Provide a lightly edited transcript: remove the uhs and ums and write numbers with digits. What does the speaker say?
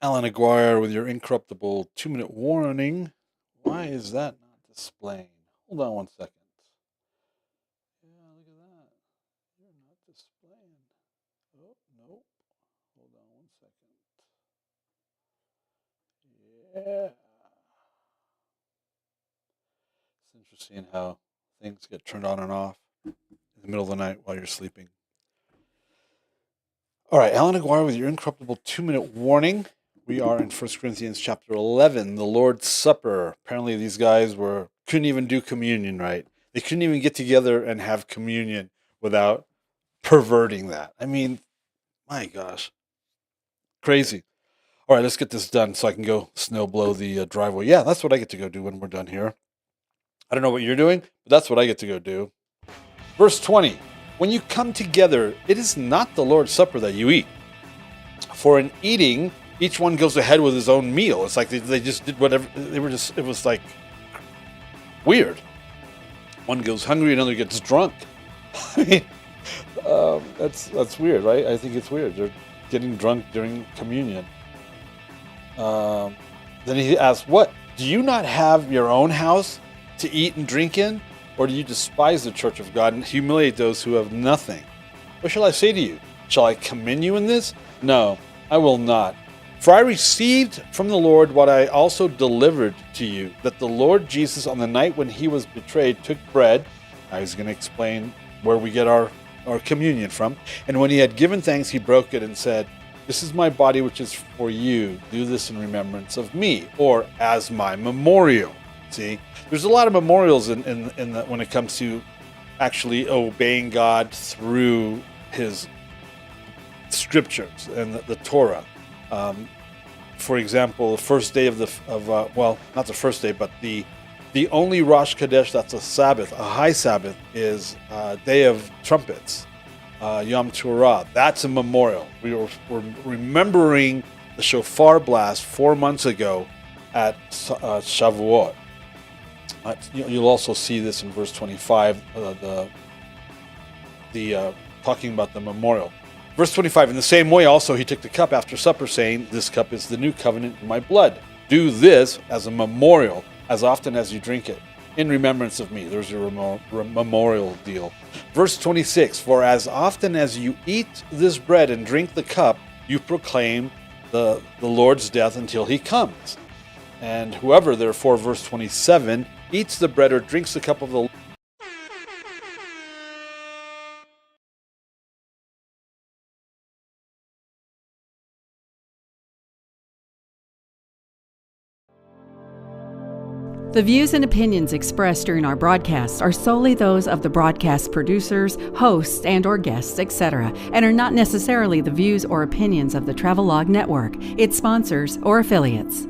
Allan Aguirre with your incorruptible 2-minute warning. Why is that not displaying? Hold on one second. Yeah, look at that. You're not displaying. Oh, nope. Hold on one second. Yeah. It's interesting how things get turned on and off in the middle of the night while you're sleeping. All right, Allan Aguirre with your incorruptible 2-minute warning. We are in 1 Corinthians chapter 11, the Lord's Supper. Apparently these guys couldn't even do communion right. They couldn't even get together and have communion without perverting that. I mean, my gosh. Crazy. All right, let's get this done so I can go snow blow the driveway. Yeah, that's what I get to go do when we're done here. I don't know what you're doing, but that's what I get to go do. Verse 20. When you come together, it is not the Lord's Supper that you eat. For in eating, each one goes ahead with his own meal. It's like they just did whatever. It was like weird. One goes hungry, another gets drunk. I mean, that's weird, right? I think it's weird. They're getting drunk during communion. Then he asks, what? Do you not have your own house to eat and drink in? Or do you despise the church of God and humiliate those who have nothing? What shall I say to you? Shall I commend you in this? No, I will not. For I received from the Lord what I also delivered to you, that the Lord Jesus, on the night when he was betrayed, took bread. Now he's going to explain where we get our communion from. And when he had given thanks, he broke it and said, this is my body, which is for you. Do this in remembrance of me, or as my memorial. See, there's a lot of memorials when it comes to actually obeying God through his scriptures and the Torah. For example, the first day not the first day, but the only Rosh Chodesh that's a Sabbath, a high Sabbath, is Day of Trumpets, Yom Teruah. That's a memorial. We're remembering the shofar blast 4 months ago at Shavuot. You'll also see this in verse 25, talking about the memorial. Verse 25, in the same way also he took the cup after supper, saying, this cup is the new covenant in my blood. Do this as a memorial, as often as you drink it, in remembrance of me. There's your memorial deal. Verse 26, for as often as you eat this bread and drink the cup, you proclaim the Lord's death until he comes. And whoever, therefore, verse 27, eats the bread or drinks the cup of the The views and opinions expressed during our broadcasts are solely those of the broadcast producers, hosts, and/or guests, etc., and are not necessarily the views or opinions of the Travelog Network, its sponsors, or affiliates.